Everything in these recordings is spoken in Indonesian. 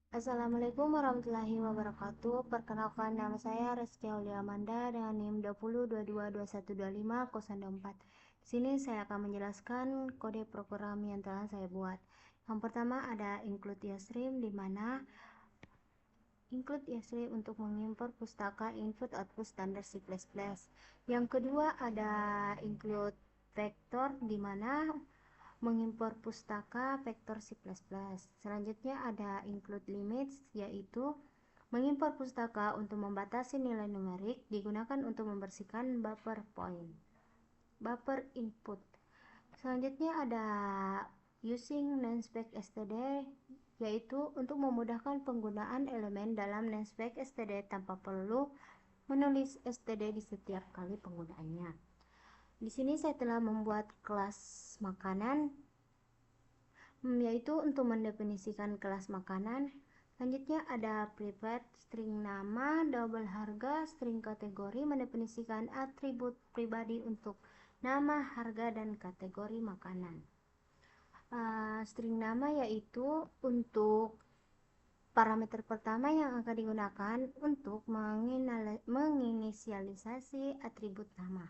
Assalamualaikum warahmatullahi wabarakatuh. Perkenalkan, nama saya Reski Aulia Amanda dengan NIM 2022212504. Di sini saya akan menjelaskan kode program yang telah saya buat. Yang pertama ada include YAStream, di mana include YAStream untuk mengimpor pustaka input output standar C++. Yang kedua ada include vector, di mana mengimpor pustaka vektor C++. Selanjutnya ada include limits, yaitu mengimpor pustaka untuk membatasi nilai numerik digunakan untuk membersihkan buffer input. Selanjutnya ada using namespec std, yaitu untuk memudahkan penggunaan elemen dalam namespec std tanpa perlu menulis std di setiap kali penggunaannya. Di sini saya telah membuat kelas makanan, yaitu untuk mendefinisikan kelas makanan. Selanjutnya ada private, string nama, double harga, string kategori, mendefinisikan atribut pribadi untuk nama, harga, dan kategori makanan. String nama yaitu untuk parameter pertama yang akan digunakan untuk menginisialisasi atribut nama.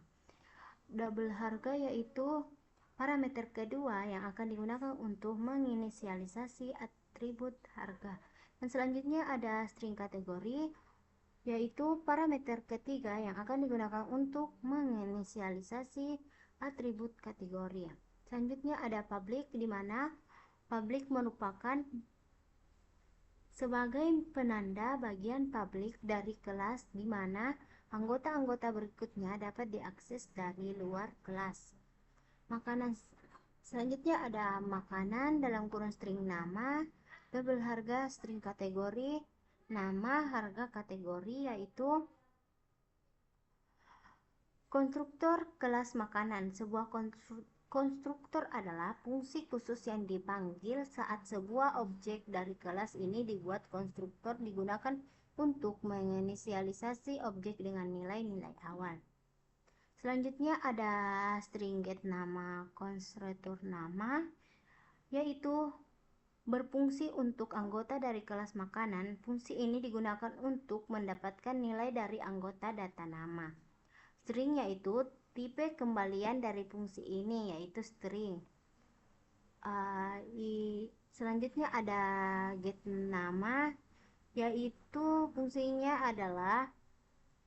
Double harga yaitu parameter kedua yang akan digunakan untuk menginisialisasi atribut harga. Dan selanjutnya ada string kategori, yaitu parameter ketiga yang akan digunakan untuk menginisialisasi atribut kategori. Selanjutnya ada public, di mana public merupakan sebagai penanda bagian publik dari kelas, di mana anggota-anggota berikutnya dapat diakses dari luar kelas. Makanan selanjutnya ada makanan dalam kurung string nama, double harga, string kategori, nama, harga, kategori, yaitu konstruktor kelas makanan. Sebuah konstruktor adalah fungsi khusus yang dipanggil saat sebuah objek dari kelas ini dibuat. Konstruktor digunakan untuk menginisialisasi objek dengan nilai-nilai awal. Selanjutnya ada string get nama, konstruktor nama, yaitu berfungsi untuk anggota dari kelas makanan. Fungsi ini digunakan untuk mendapatkan nilai dari anggota data nama. String yaitu tipe kembalian dari fungsi ini, yaitu string. Selanjutnya ada get nama, yaitu fungsinya adalah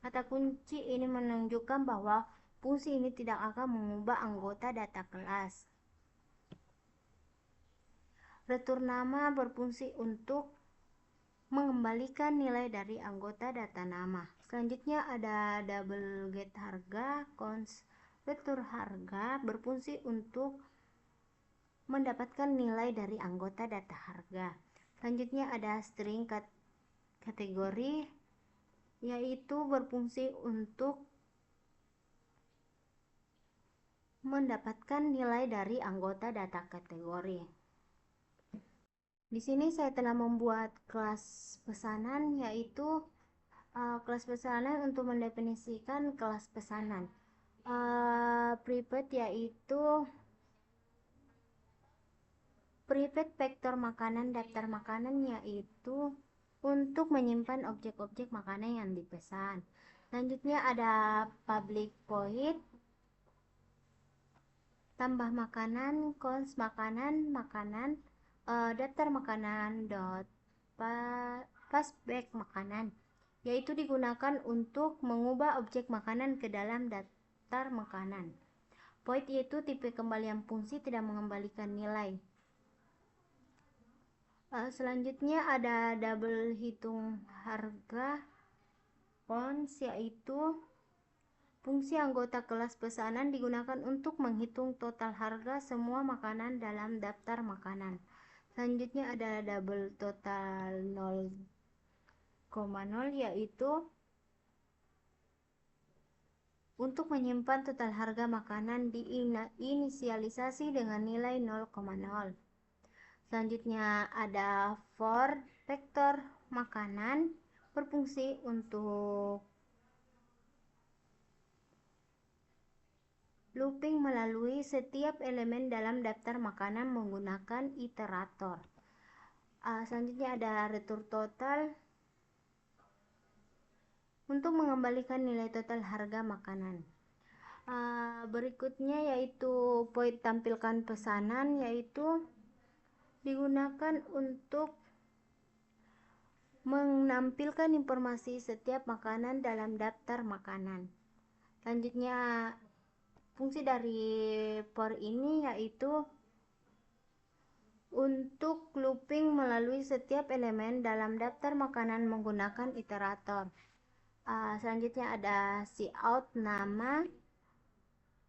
kata kunci ini menunjukkan bahwa fungsi ini tidak akan mengubah anggota data kelas. Return nama berfungsi untuk mengembalikan nilai dari anggota data nama. Selanjutnya ada double get harga, cons return harga berfungsi untuk mendapatkan nilai dari anggota data harga. Selanjutnya ada string kategori, yaitu berfungsi untuk mendapatkan nilai dari anggota data kategori. Di sini saya telah membuat kelas pesanan, yaitu kelas pesanan untuk mendefinisikan kelas pesanan. Prepaid yaitu prepaid vektor makanan daftar makanan, yaitu untuk menyimpan objek-objek makanan yang dipesan. Selanjutnya ada public void, tambah makanan, cons makanan, daftar makanan dot passback makanan, yaitu digunakan untuk mengubah objek makanan ke dalam daftar makanan. Void yaitu tipe kembalian fungsi, tidak mengembalikan nilai. Selanjutnya ada double hitung harga cons, yaitu fungsi anggota kelas pesanan digunakan untuk menghitung total harga semua makanan dalam daftar makanan. Selanjutnya ada double total 0,0, yaitu untuk menyimpan total harga makanan diinisialisasi dengan nilai 0,0. Selanjutnya ada for vektor makanan berfungsi untuk looping melalui setiap elemen dalam daftar makanan menggunakan iterator. Selanjutnya ada retur total untuk mengembalikan nilai total harga makanan. Berikutnya yaitu poin tampilkan pesanan, yaitu digunakan untuk menampilkan informasi setiap makanan dalam daftar makanan. Selanjutnya fungsi dari for ini yaitu untuk looping melalui setiap elemen dalam daftar makanan menggunakan iterator. Selanjutnya ada cout nama,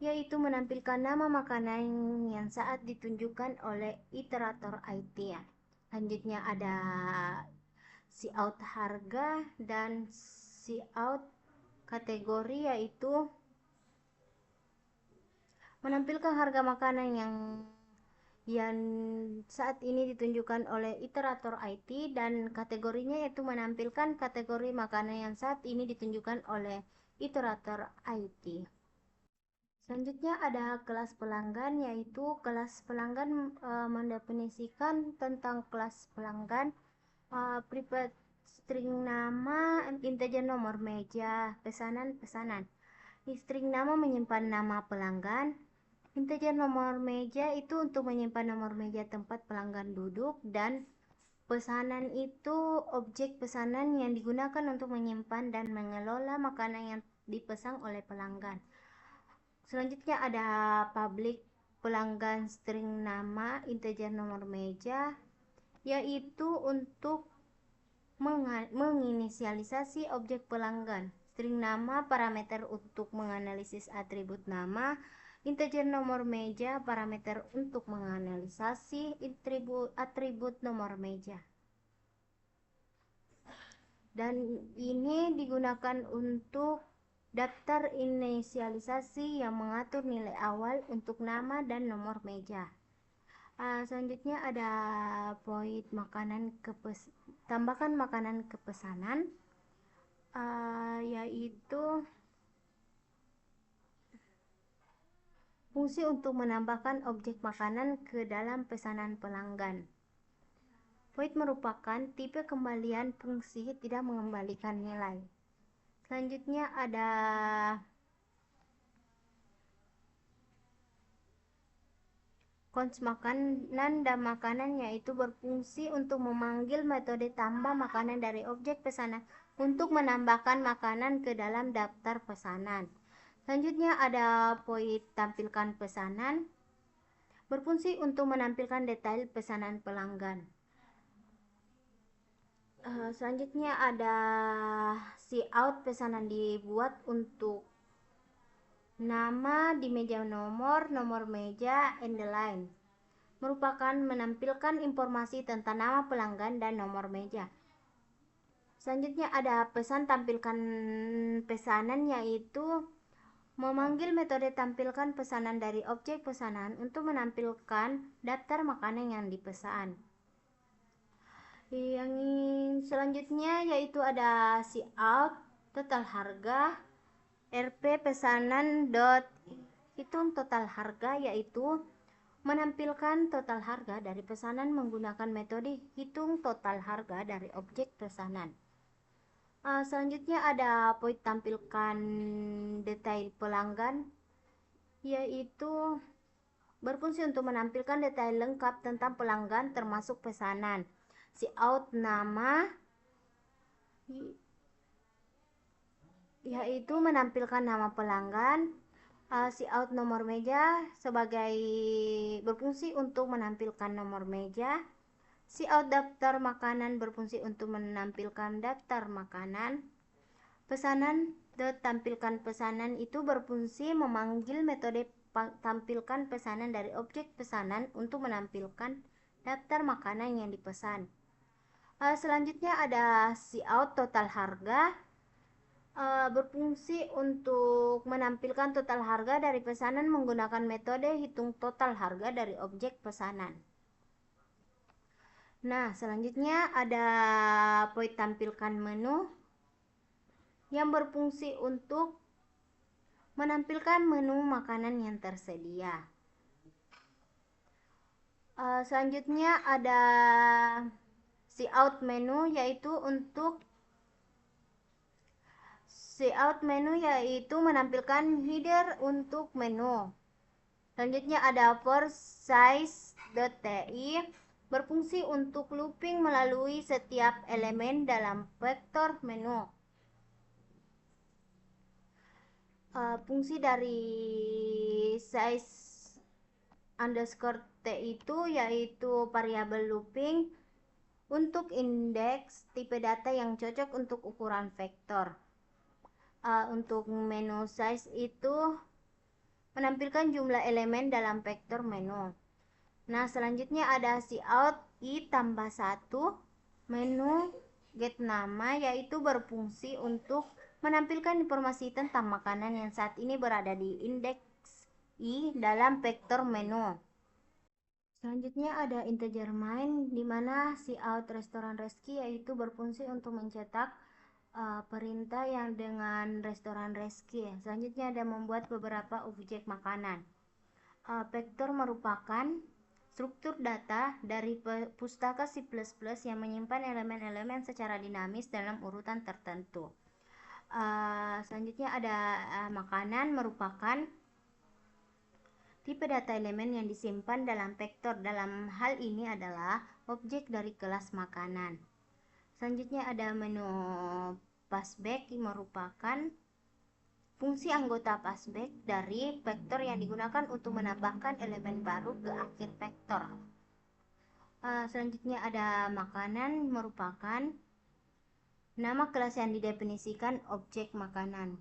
yaitu menampilkan nama makanan yang saat ditunjukkan oleh iterator IT. Selanjutnya ada cout harga dan cout kategori, yaitu menampilkan harga makanan yang saat ini ditunjukkan oleh iterator IT, dan kategorinya yaitu menampilkan kategori makanan yang saat ini ditunjukkan oleh iterator IT. Selanjutnya ada kelas pelanggan, yaitu kelas pelanggan mendefinisikan tentang kelas pelanggan, private string nama, integer nomor meja, pesanan. String nama menyimpan nama pelanggan, integer nomor meja itu untuk menyimpan nomor meja tempat pelanggan duduk, dan pesanan itu objek pesanan yang digunakan untuk menyimpan dan mengelola makanan yang dipesan oleh pelanggan. Selanjutnya ada public pelanggan string nama, integer nomor meja, yaitu untuk menginisialisasi objek pelanggan. String nama parameter untuk menganalisis atribut nama, integer nomor meja parameter untuk menganalisasi atribut nomor meja. Dan ini digunakan untuk daftar inisialisasi yang mengatur nilai awal untuk nama dan nomor meja. Selanjutnya ada poin tambahkan makanan ke pesanan, yaitu fungsi untuk menambahkan objek makanan ke dalam pesanan pelanggan. Void merupakan tipe kembalian fungsi tidak mengembalikan nilai. Selanjutnya ada cons makanan dan makanan, yaitu berfungsi untuk memanggil metode tambah makanan dari objek pesanan untuk menambahkan makanan ke dalam daftar pesanan. Selanjutnya ada void tampilkan pesanan, berfungsi untuk menampilkan detail pesanan pelanggan. Selanjutnya ada cout pesanan dibuat untuk nama di meja nomor meja, and the line. Merupakan menampilkan informasi tentang nama pelanggan dan nomor meja. Selanjutnya ada pesan tampilkan pesanan, yaitu memanggil metode tampilkan pesanan dari objek pesanan untuk menampilkan daftar makanan yang dipesan. Yang selanjutnya yaitu ada cout total harga, rp pesanan dot hitung total harga, yaitu menampilkan total harga dari pesanan menggunakan metode hitung total harga dari objek pesanan. Selanjutnya ada poin tampilkan detail pelanggan, yaitu berfungsi untuk menampilkan detail lengkap tentang pelanggan termasuk pesanan. Cout nama, yaitu menampilkan nama pelanggan. Cout nomor meja sebagai berfungsi untuk menampilkan nomor meja. Cout daftar makanan berfungsi untuk menampilkan daftar makanan. Pesanan tampilkan pesanan itu berfungsi memanggil metode tampilkan pesanan dari objek pesanan untuk menampilkan daftar makanan yang dipesan. Selanjutnya ada cout total harga, berfungsi untuk menampilkan total harga dari pesanan menggunakan metode hitung total harga dari objek pesanan. Nah, selanjutnya ada poin tampilkan menu yang berfungsi untuk menampilkan menu makanan yang tersedia. Selanjutnya ada Layout menu yaitu menampilkan header untuk menu. Selanjutnya ada for size.ti berfungsi untuk looping melalui setiap elemen dalam vektor menu. Fungsi dari size_t itu yaitu variabel looping untuk indeks tipe data yang cocok untuk ukuran vektor. Untuk menu size itu menampilkan jumlah elemen dalam vektor menu. Nah, selanjutnya ada cout i tambah 1 menu get nama, yaitu berfungsi untuk menampilkan informasi tentang makanan yang saat ini berada di indeks i dalam vektor menu. Selanjutnya ada integer main, di mana cout restoran reski yaitu berfungsi untuk mencetak perintah yang dengan restoran reski. Selanjutnya ada membuat beberapa objek makanan. Vektor merupakan struktur data dari pustaka C++ yang menyimpan elemen-elemen secara dinamis dalam urutan tertentu. Selanjutnya ada makanan merupakan tipe data elemen yang disimpan dalam vektor. Dalam hal ini adalah objek dari kelas makanan. Selanjutnya ada menu passback merupakan fungsi anggota passback dari vektor yang digunakan untuk menambahkan elemen baru ke akhir vektor. Selanjutnya ada makanan merupakan nama kelas yang didefinisikan objek makanan.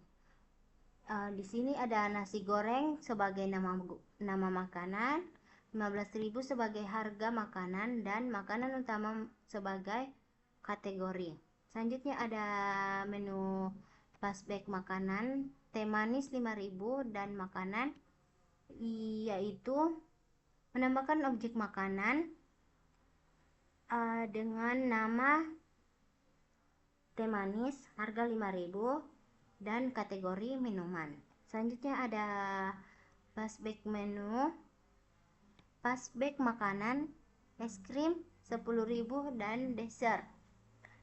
Di sini ada nasi goreng sebagai nama makanan, 15.000 sebagai harga makanan, dan makanan utama sebagai kategori. Selanjutnya ada menu passback makanan, teh manis 5.000 dan makanan, yaitu menambahkan objek makanan dengan nama teh manis harga 5.000 dan kategori minuman. Selanjutnya ada passback makanan, es krim 10.000 dan dessert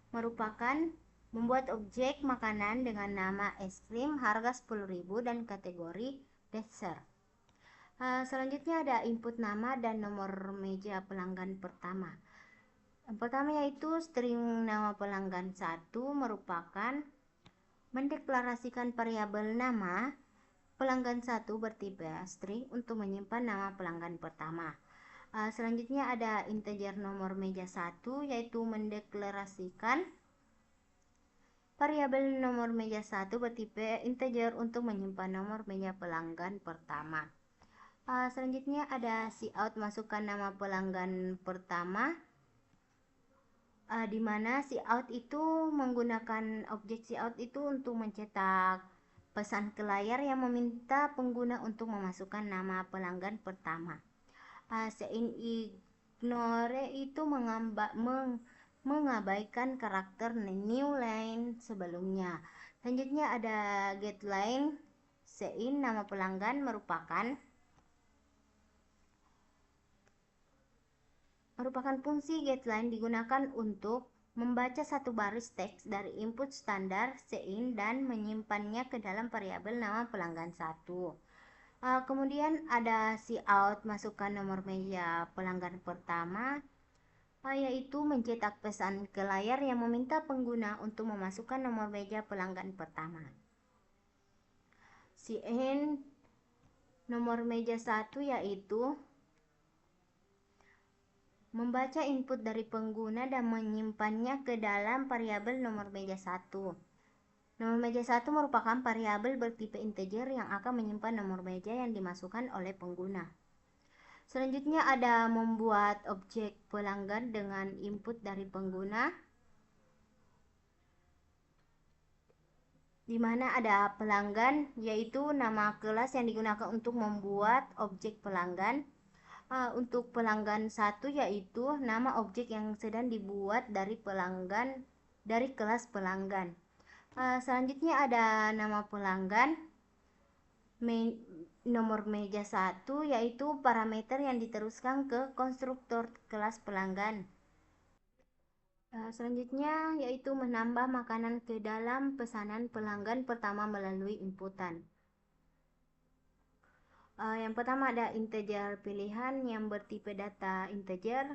merupakan membuat objek makanan dengan nama es krim harga 10.000 dan kategori dessert. Selanjutnya ada input nama dan nomor meja pelanggan pertama. Yang pertama yaitu string nama pelanggan 1 merupakan mendeklarasikan variabel nama pelanggan 1 bertipe string untuk menyimpan nama pelanggan pertama. Selanjutnya ada integer nomor meja 1 yaitu mendeklarasikan variabel nomor meja 1 bertipe integer untuk menyimpan nomor meja pelanggan pertama. Selanjutnya ada cout masukkan nama pelanggan pertama, di mana cout itu menggunakan objek cout itu untuk mencetak pesan ke layar yang meminta pengguna untuk memasukkan nama pelanggan pertama. Sein ignore itu mengabaikan karakter new line sebelumnya. Selanjutnya ada getLine. Sein nama pelanggan merupakan fungsi getLine digunakan untuk membaca satu baris teks dari input standar sein dan menyimpannya ke dalam variabel nama pelanggan 1. Kemudian ada cout masukkan nomor meja pelanggan pertama, yaitu mencetak pesan ke layar yang meminta pengguna untuk memasukkan nomor meja pelanggan pertama. Sein nomor meja 1 yaitu membaca input dari pengguna dan menyimpannya ke dalam variabel nomor meja 1. Nomor meja 1 merupakan variabel bertipe integer yang akan menyimpan nomor meja yang dimasukkan oleh pengguna. Selanjutnya ada membuat objek pelanggan dengan input dari pengguna, di mana ada pelanggan yaitu nama kelas yang digunakan untuk membuat objek pelanggan. Untuk pelanggan 1 yaitu nama objek yang sedang dibuat dari kelas pelanggan. Selanjutnya ada nama pelanggan, nomor meja 1 yaitu parameter yang diteruskan ke konstruktor kelas pelanggan. Selanjutnya yaitu menambah makanan ke dalam pesanan pelanggan pertama melalui inputan. Yang pertama ada integer pilihan yang bertipe data integer,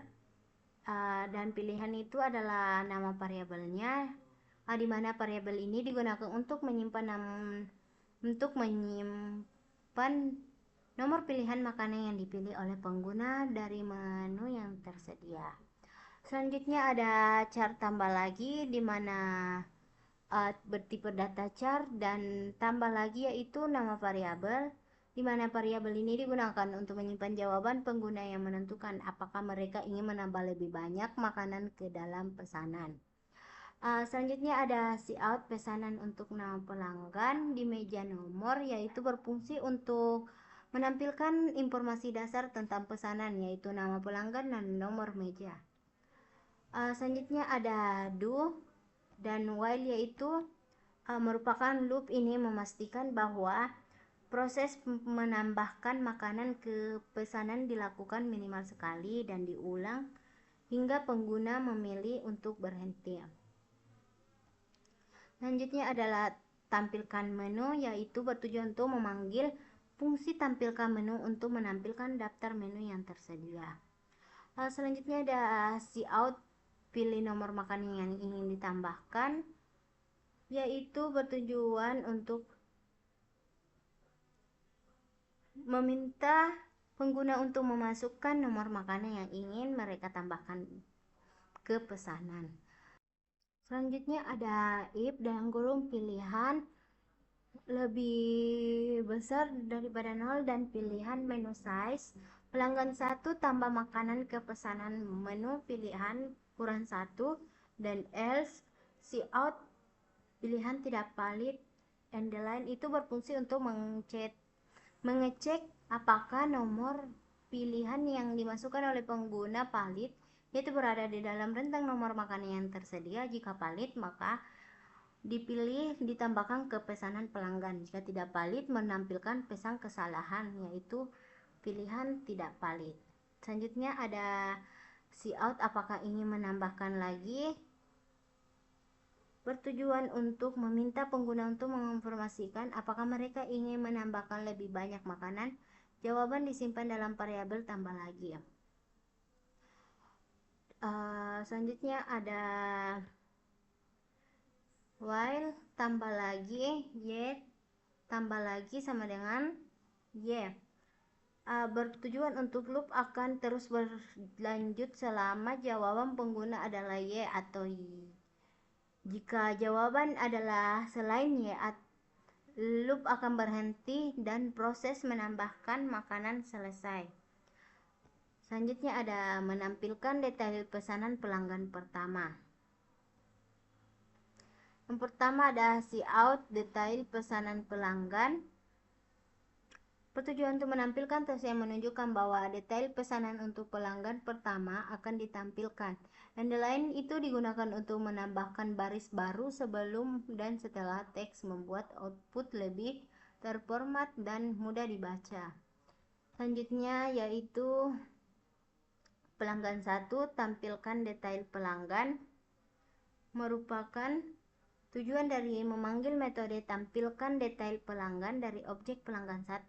dan pilihan itu adalah nama variabelnya, di mana variabel ini digunakan untuk menyimpan nomor pilihan makanan yang dipilih oleh pengguna dari menu yang tersedia. Selanjutnya ada char tambah lagi, di mana bertipe data char, dan tambah lagi yaitu nama variabel, di mana variabel ini digunakan untuk menyimpan jawaban pengguna yang menentukan apakah mereka ingin menambah lebih banyak makanan ke dalam pesanan. Selanjutnya ada cout pesanan untuk nama pelanggan di meja nomor, yaitu berfungsi untuk menampilkan informasi dasar tentang pesanan, yaitu nama pelanggan dan nomor meja. Selanjutnya ada do dan while, yaitu merupakan loop. Ini memastikan bahwa proses menambahkan makanan ke pesanan dilakukan minimal sekali dan diulang hingga pengguna memilih untuk berhenti. Selanjutnya adalah tampilkan menu, yaitu bertujuan untuk memanggil fungsi tampilkan menu untuk menampilkan daftar menu yang tersedia. Selanjutnya ada cout pilih nomor makanan yang ingin ditambahkan, yaitu bertujuan untuk meminta pengguna untuk memasukkan nomor makanan yang ingin mereka tambahkan ke pesanan. Selanjutnya ada if dan kurung pilihan lebih besar daripada 0 dan pilihan menu size. Pelanggan 1 tambah makanan ke pesanan menu pilihan kurang 1, dan else cout pilihan tidak valid and the line itu berfungsi untuk mengecek apakah nomor pilihan yang dimasukkan oleh pengguna valid, yaitu berada di dalam rentang nomor makanan yang tersedia. Jika valid, maka dipilih ditambahkan ke pesanan pelanggan. Jika tidak valid, menampilkan pesan kesalahan, yaitu pilihan tidak valid. Selanjutnya ada cout apakah ingin menambahkan lagi, bertujuan untuk meminta pengguna untuk menginformasikan apakah mereka ingin menambahkan lebih banyak makanan. Jawaban disimpan dalam variabel tambah lagi. Selanjutnya ada while tambah lagi y tambah lagi sama dengan y. Bertujuan untuk loop akan terus berlanjut selama jawaban pengguna adalah y atau y. Jika jawaban adalah selain y, loop akan berhenti dan proses menambahkan makanan selesai. Selanjutnya ada menampilkan detail pesanan pelanggan pertama. Yang pertama ada cout detail pesanan pelanggan. Bertujuan untuk menampilkan teks yang menunjukkan bahwa detail pesanan untuk pelanggan pertama akan ditampilkan. Dan lain itu digunakan untuk menambahkan baris baru sebelum dan setelah teks, membuat output lebih terformat dan mudah dibaca. Selanjutnya yaitu pelanggan 1 tampilkan detail pelanggan, merupakan tujuan dari memanggil metode tampilkan detail pelanggan dari objek pelanggan 1.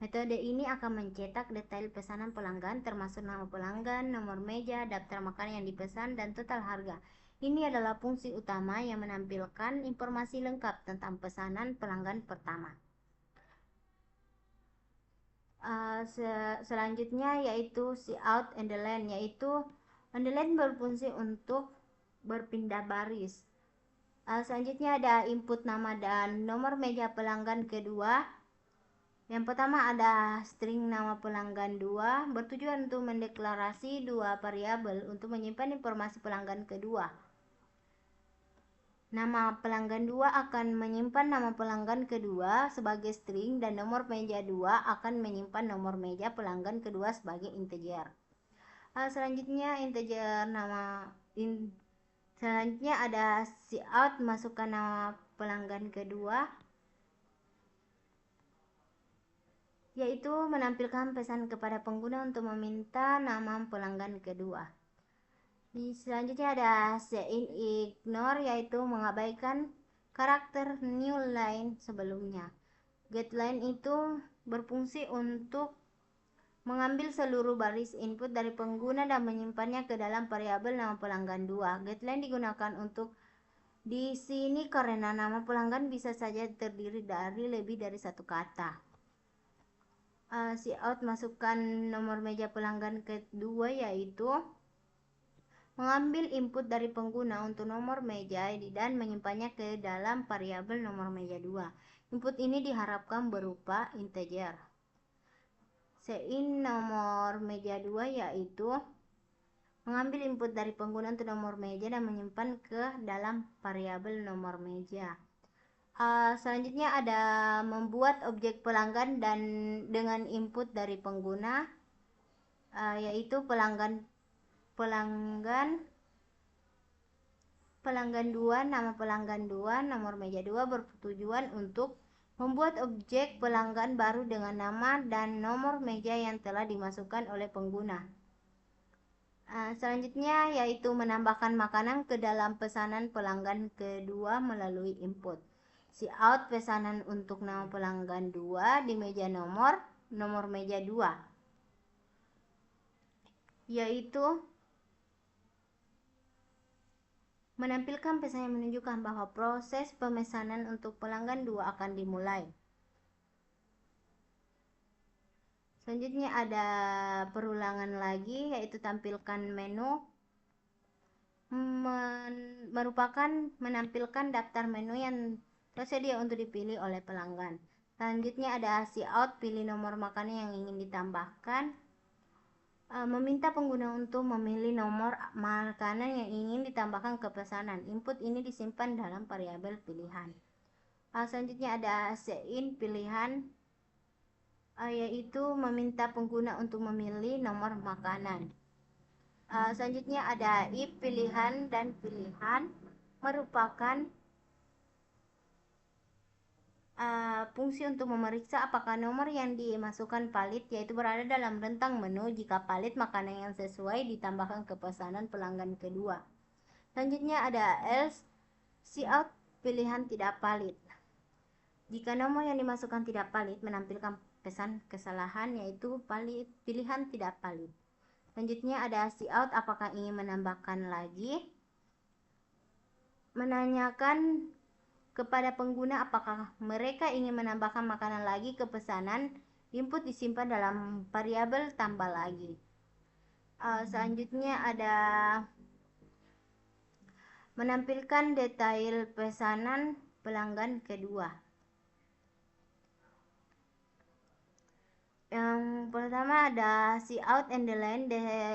Metode ini akan mencetak detail pesanan pelanggan termasuk nama pelanggan, nomor meja, daftar makanan yang dipesan, dan total harga. Ini adalah fungsi utama yang menampilkan informasi lengkap tentang pesanan pelanggan pertama. Selanjutnya yaitu cout underline, yaitu underline berfungsi untuk berpindah baris. Selanjutnya ada input nama dan nomor meja pelanggan kedua. Yang pertama ada string nama pelanggan 2, bertujuan untuk mendeklarasi dua variabel untuk menyimpan informasi pelanggan kedua. Nama pelanggan 2 akan menyimpan nama pelanggan kedua sebagai string, dan nomor meja 2 akan menyimpan nomor meja pelanggan kedua sebagai integer. Selanjutnya Selanjutnya ada cout masukkan nama pelanggan kedua, yaitu menampilkan pesan kepada pengguna untuk meminta nama pelanggan kedua. Selanjutnya ada sein ignore, yaitu mengabaikan karakter new line sebelumnya. GetLine itu berfungsi untuk mengambil seluruh baris input dari pengguna dan menyimpannya ke dalam variabel nama pelanggan 2. GetLine digunakan untuk di sini karena nama pelanggan bisa saja terdiri dari lebih dari satu kata. Cout masukkan nomor meja pelanggan kedua, yaitu mengambil input dari pengguna untuk nomor meja dan menyimpannya ke dalam variabel nomor meja 2. Input ini diharapkan berupa integer. Sein nomor meja 2 yaitu mengambil input dari pengguna untuk nomor meja dan menyimpan ke dalam variabel nomor meja. Selanjutnya ada membuat objek pelanggan dan dengan input dari pengguna, yaitu pelanggan 2, nama pelanggan 2, nomor meja 2 bertujuan untuk membuat objek pelanggan baru dengan nama dan nomor meja yang telah dimasukkan oleh pengguna. Selanjutnya yaitu menambahkan makanan ke dalam pesanan pelanggan kedua melalui input. Cout pesanan untuk nama pelanggan 2 di meja nomor meja 2, yaitu menampilkan pesan yang menunjukkan bahwa proses pemesanan untuk pelanggan 2 akan dimulai. Selanjutnya ada perulangan lagi, yaitu tampilkan menu, merupakan menampilkan daftar menu yang tersedia untuk dipilih oleh pelanggan. Selanjutnya ada cout, pilih nomor makanan yang ingin ditambahkan, meminta pengguna untuk memilih nomor makanan yang ingin ditambahkan ke pesanan. Input ini disimpan dalam variabel pilihan. Selanjutnya ada sein pilihan, yaitu meminta pengguna untuk memilih nomor makanan. Selanjutnya ada if pilihan dan pilihan merupakan fungsi untuk memeriksa apakah nomor yang dimasukkan valid, yaitu berada dalam rentang menu. Jika valid, makanan yang sesuai ditambahkan ke pesanan pelanggan kedua. Selanjutnya ada else cout pilihan tidak valid. Jika nomor yang dimasukkan tidak valid, menampilkan pesan kesalahan, yaitu pilihan tidak valid. Selanjutnya ada cout apakah ingin menambahkan lagi, menanyakan kepada pengguna apakah mereka ingin menambahkan makanan lagi ke pesanan. Input disimpan dalam variabel tambah lagi. Selanjutnya ada menampilkan detail pesanan pelanggan kedua. Yang pertama ada cout underline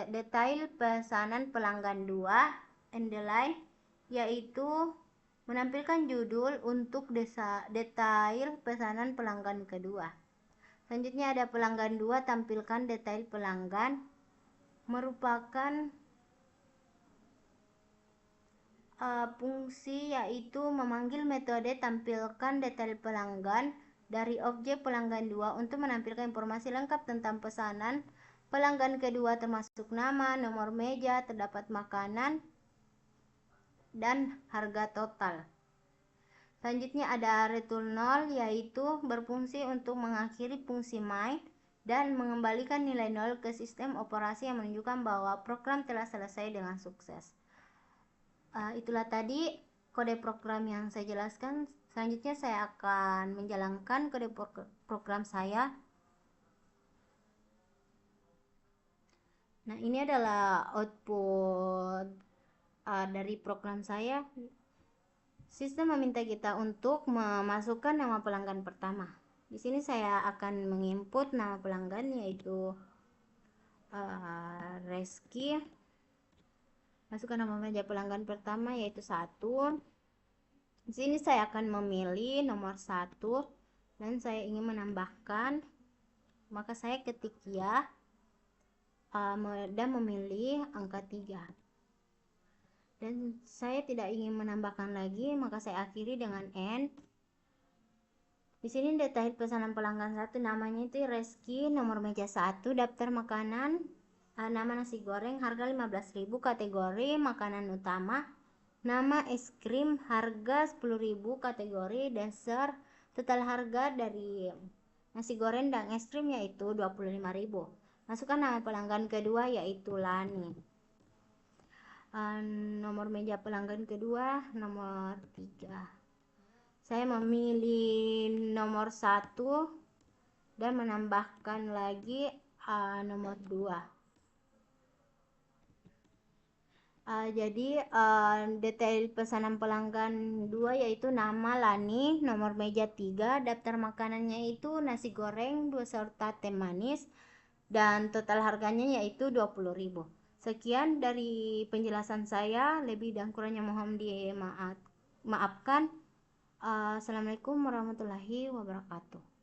detail pesanan pelanggan 2 underline, yaitu menampilkan judul untuk detail pesanan pelanggan kedua. Selanjutnya ada pelanggan 2 tampilkan detail pelanggan, merupakan fungsi yaitu memanggil metode tampilkan detail pelanggan dari objek pelanggan 2 untuk menampilkan informasi lengkap tentang pesanan pelanggan kedua, termasuk nama, nomor meja, terdapat makanan, dan harga total. Selanjutnya ada return null, yaitu berfungsi untuk mengakhiri fungsi main dan mengembalikan nilai 0 ke sistem operasi yang menunjukkan bahwa program telah selesai dengan sukses. Itulah tadi kode program yang saya jelaskan. Selanjutnya saya akan menjalankan kode program saya. Nah, ini adalah output dari program saya. Sistem meminta kita untuk memasukkan nama pelanggan pertama. Di sini saya akan menginput nama pelanggan, yaitu Reski. Masukkan nama meja pelanggan pertama, yaitu 1. Di sini saya akan memilih nomor 1 dan saya ingin menambahkan, maka saya ketik ya dan memilih angka 3. Dan saya tidak ingin menambahkan lagi, maka saya akhiri dengan end. Di sini detail pesanan pelanggan 1, namanya itu Reski, nomor meja 1, daftar makanan Nama nasi goreng harga 15.000, kategori makanan utama. Nama es krim harga 10.000, kategori dessert. Total harga dari nasi goreng dan es krim yaitu 25.000. Masukkan nama pelanggan kedua yaitu Lani. Nomor meja pelanggan kedua nomor 3. Saya memilih nomor 1 dan menambahkan lagi nomor 2. Jadi detail pesanan pelanggan 2 yaitu nama Lani, nomor meja 3, daftar makanannya itu nasi goreng 2 serta teh manis, dan total harganya yaitu 20.000. Sekian dari penjelasan saya, lebih dan kurangnya mohon dimaafkan. Assalamualaikum warahmatullahi wabarakatuh.